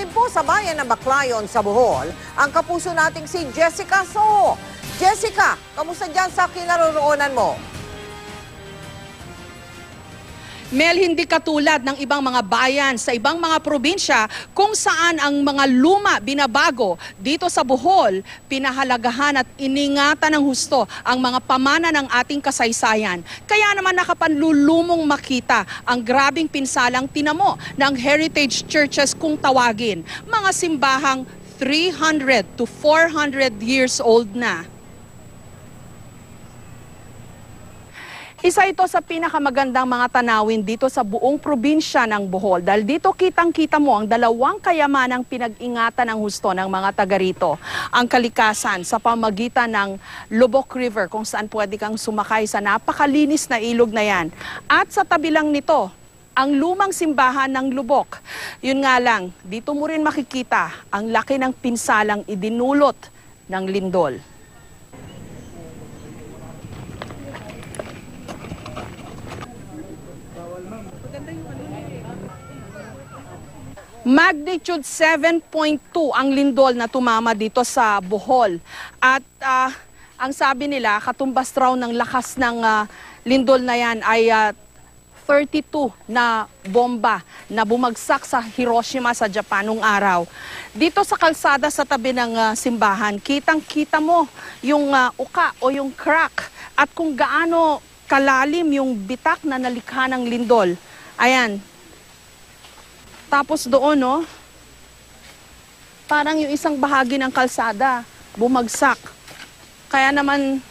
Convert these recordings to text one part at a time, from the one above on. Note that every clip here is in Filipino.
Live po sa bayan ng Baclayon sa Bohol, ang kapuso nating si Jessica Soho. Jessica, kamusta dyan sa kinaroroonan mo? Mel, hindi katulad ng ibang mga bayan sa ibang mga probinsya kung saan ang mga luma binabago. Dito sa Bohol, pinahalagahan at iningatan ng husto ang mga pamana ng ating kasaysayan. Kaya naman nakapanlulumong makita ang grabing pinsalang tinamo ng heritage churches kung tawagin. Mga simbahang 300 to 400 years old na. Isa ito sa pinakamagandang mga tanawin dito sa buong probinsya ng Bohol dahil dito kitang-kita mo ang dalawang kayamanang pinag-ingatan ng husto ng mga taga rito. Ang kalikasan sa pamagitan ng Lubok River kung saan pwede kang sumakay sa napakalinis na ilog na yan. At sa tabi lang nito, ang lumang simbahan ng Lubok. Yun nga lang, dito mo rin makikita ang laki ng pinsalang idinulot ng lindol. Magnitude 7.2 ang lindol na tumama dito sa Bohol. At ang sabi nila, katumbas raw ng lakas ng lindol na yan ay 32 na bomba na bumagsak sa Hiroshima sa Japan nung araw. Dito sa kalsada sa tabi ng simbahan, kitang-kita mo yung uka o yung crack at kung gaano kalalim yung bitak na nalikha ng lindol. Ayan. Tapos doon, no, parang yung isang bahagi ng kalsada, bumagsak. Kaya naman,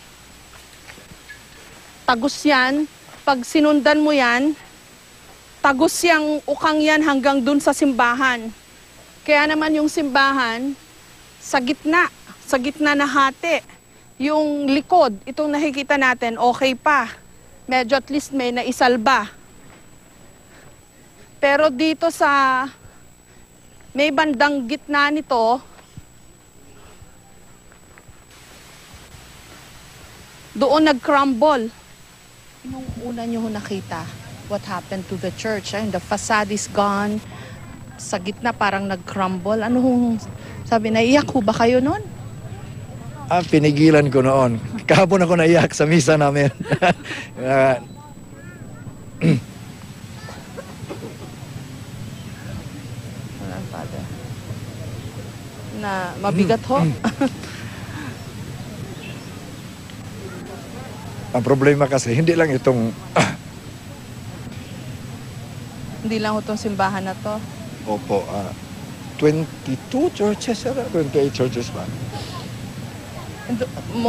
tagos yan. Pag sinundan mo yan, tagos yang ukang yan hanggang dun sa simbahan. Kaya naman yung simbahan, sa gitna na hati. Yung likod, itong nakikita natin, okay pa. Medyo at least may naisalba. Pero dito sa may bandang gitna nito, doon nag-crumble. Nung una nyo nakita, what happened to the church? The facade is gone. Sa gitna parang nag-crumble. Ano sabi, naiyak ho ba kayo noon? Pinigilan ko noon. Kahapon ako naiyak sa misa namin. Na mabigat ho. Ang problema kasi, hindi lang itong... Hindi lang itong simbahan na to. Opo, 22 churches, 28 churches ba?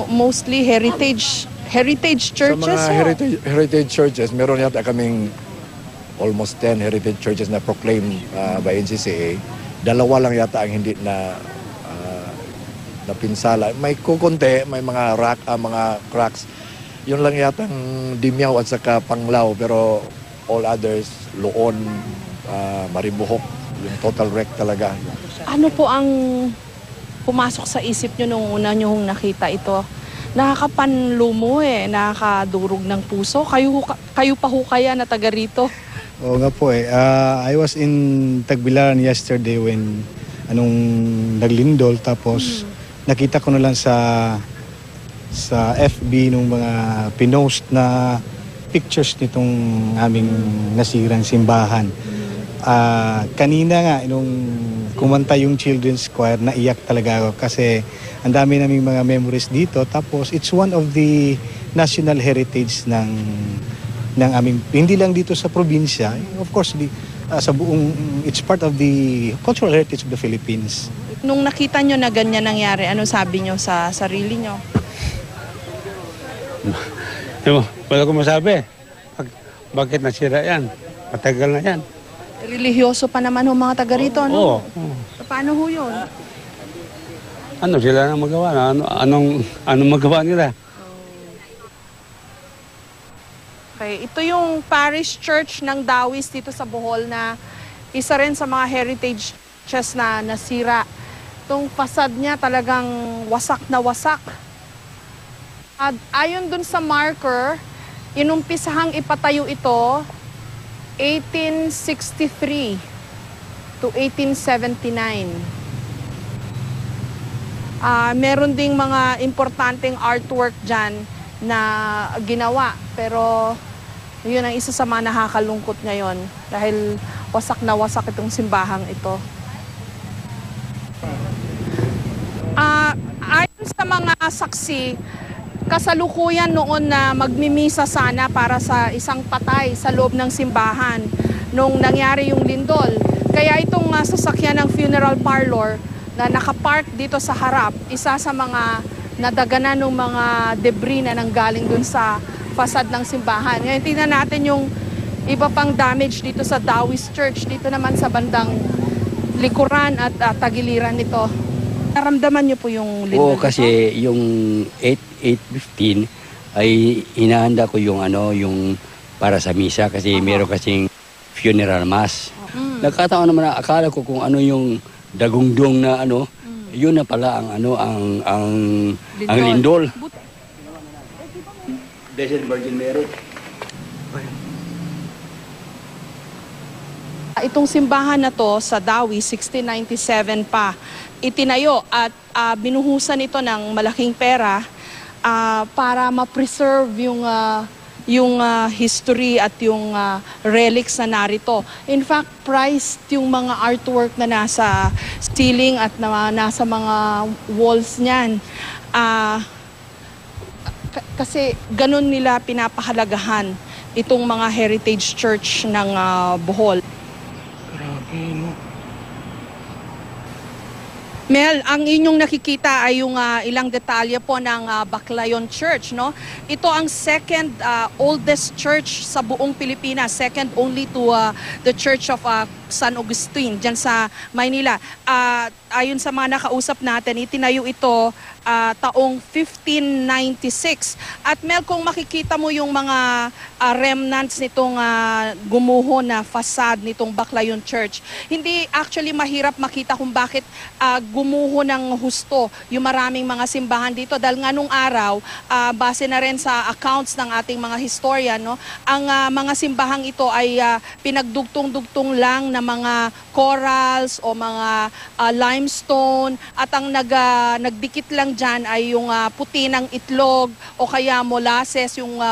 Mostly heritage churches. Sa mga heritage churches, meron yata kaming almost 10 heritage churches na proclaimed by NCCA. Dalawa lang yata ang hindi na pinsala. May kukunti, may mga cracks. Yun lang yata ang Dimyaw at saka Panglao, pero all others, Loon, Maribohok, yung total wreck talaga. Ano po ang pumasok sa isip nyo nung una nyo nakita ito? Nakakapanlumo nakakadurog ng puso. Kayo pa ho kaya na taga rito? Oo nga po I was in Tagbilaran yesterday when naglindol, tapos nakita ko na lang sa FB nung mga pinost na pictures nitong aming nasirang simbahan. Kanina nga, nung kumanta yung children's choir, naiyak talaga ako kasi ang dami naming mga memories dito. Tapos it's one of the national heritage ng aming, hindi lang dito sa probinsya, of course, sa buong, it's part of the cultural heritage of the Philippines. Nung nakita nyo na ganyan nangyari, ano sabi nyo sa sarili nyo? Wala ko masabi. Bakit nasira yan? Matagal na yan. Religyoso pa naman ho mga taga rito, no? Oo. Paano ho yun? Ano sila na magawa? Anong magawa nila? Okay, ito yung parish church ng Dawis dito sa Bohol na isa rin sa mga heritage churches na nasira. Itong facade niya talagang wasak na wasak. At ayon dun sa marker, inumpisahang ipatayo ito 1863. to 1879. Meron ding mga importanteng artwork dyan na ginawa. Pero yun ang isa sa mga nakakalungkot ngayon dahil wasak na wasak itong simbahang ito. Ayon sa mga saksi, kasalukuyan noon na magmimisa sana para sa isang patay sa loob ng simbahan nung nangyari yung lindol. Kaya itong sasakyan ng funeral parlor na nakapark dito sa harap, isa sa mga nadaganan ng mga debris na nanggaling dun sa fasad ng simbahan. Ngayon tingnan natin yung iba pang damage dito sa Dawis Church, dito naman sa bandang likuran at tagiliran nito. Naramdaman niyo po yung lindol? Oo, kasi yung 8:15 ay inahanda ko yung yung para sa misa kasi meron kasing funeral mass. Nagkataon naman na akala ko kung ano yung dagungdong na yun na pala ang ang lindol. Blessed Virgin Mary. Itong simbahan na to sa Dawi, 1697 pa itinayo at binuhusan ito ng malaking pera para ma-preserve yung history at yung relics na narito. In fact, priced yung mga artwork na nasa ceiling at nasa mga walls niyan. Kasi ganun nila pinapahalagahan itong mga heritage church ng Bohol. Mel, ang inyong nakikita ay yung ilang detalye po ng Baclayon Church, no? Ito ang second oldest church sa buong Pilipinas, second only to the Church of San Agustin dyan sa Maynila. Ayon sa mga nakausap natin, itinayo ito taong 1596. At Mel, kung makikita mo yung mga remnants nitong gumuho na fasad nitong Baclayon Church, hindi actually mahirap makita kung bakit gumuho ng husto yung maraming mga simbahan dito. Dahil nga nung araw, base na rin sa accounts ng ating mga historian, no, ang mga simbahang ito ay pinagdugtong-dugtong lang na mga corals o mga limestone at ang nagdikit lang dyan ay yung puti ng itlog o kaya molasses, yung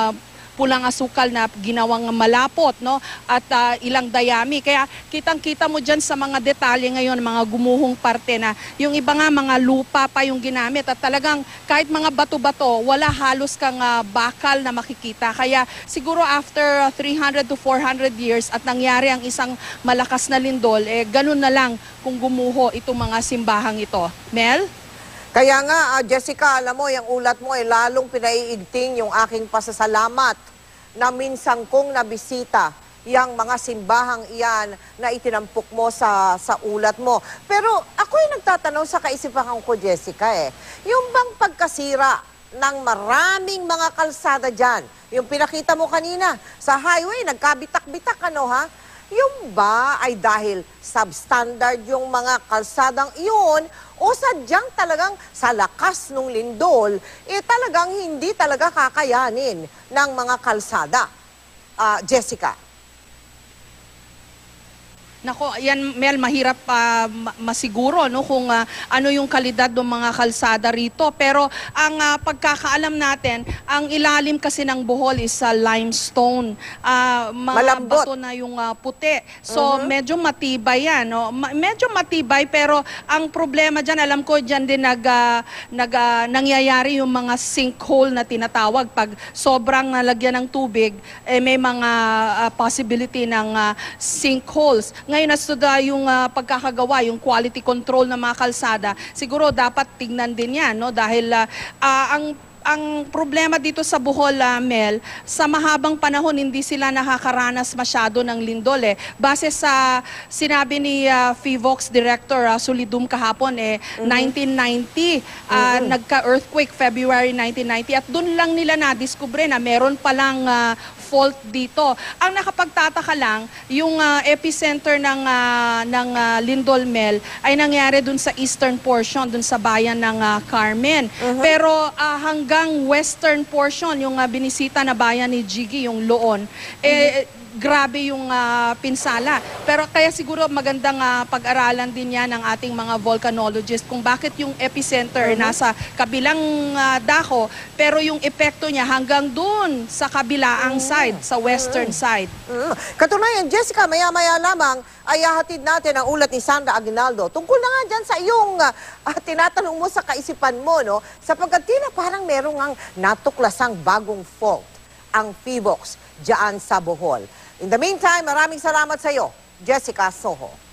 pulang asukal na ginawang malapot, no? At ilang dayami. Kaya kitang-kita mo dyan sa mga detalye ngayon, mga gumuhong parte na yung iba nga mga lupa pa yung ginamit at talagang kahit mga bato-bato, wala halos kang bakal na makikita. Kaya siguro after 300 to 400 years at nangyari ang isang malakas na lindol, ganun na lang kung gumuho itong mga simbahang ito. Mel? Kaya nga, Jessica, alam mo, yung ulat mo ay lalong pinaiigting yung aking pasasalamat na minsan kong nabisita yung mga simbahang iyan na itinampok mo sa ulat mo. Pero ako'y nagtatanong sa kaisipan ko, Jessica, yung bang pagkasira ng maraming mga kalsada dyan, yung pinakita mo kanina sa highway, nagkabitak-bitak, yung ba ay dahil substandard yung mga kalsadang iyon o sadyang talagang sa lakas ng lindol, talagang hindi talaga kakayanin ng mga kalsada? Jessica. Nako, yan Mel, mahirap masiguro no kung ano yung kalidad ng mga kalsada rito. Pero ang pagkakaalam natin, ang ilalim kasi ng Bohol is limestone. Malambot. Bato na yung puti. So medyo matibay yan. No? Medyo matibay pero ang problema dyan, alam ko dyan din nangyayari yung mga sinkhole na tinatawag. Pag sobrang nalagyan ng tubig, may mga possibility ng sinkholes. Ngayon, as to yung pagkakagawa, yung quality control ng mga kalsada, siguro dapat tignan din yan, no? Dahil ang problema dito sa Bohol, Mel, sa mahabang panahon, hindi sila nakakaranas masyado ng lindol. Base sa sinabi ni FIVOX Director Solidum kahapon, 1990, nagka-earthquake February 1990, at doon lang nila na-discover na meron palang fault dito. Ang nakapagtataka lang, yung epicenter ng lindol, Mel, ay nangyari dun sa eastern portion, dun sa bayan ng Carmen. Pero hanggang western portion, yung binisita na bayan ni Jiggy, yung Loon, grabe yung pinsala. Pero kaya siguro magandang pag-aralan din yan ng ating mga volcanologist kung bakit yung epicenter nasa kabilang dako pero yung epekto niya hanggang dun sa kabilaang side, sa western side. Katunayan, Jessica, maya-maya lamang ay hahatid natin ang ulat ni Sandra Aguinaldo. Tungkol na nga dyan sa iyong tinatanong mo sa kaisipan mo, no? Sapagkat tila parang merong ang natuklasang bagong fault, ang PHIVOLCS, dyan sa Bohol. In the meantime, maraming salamat sa iyo, Jessica Soho.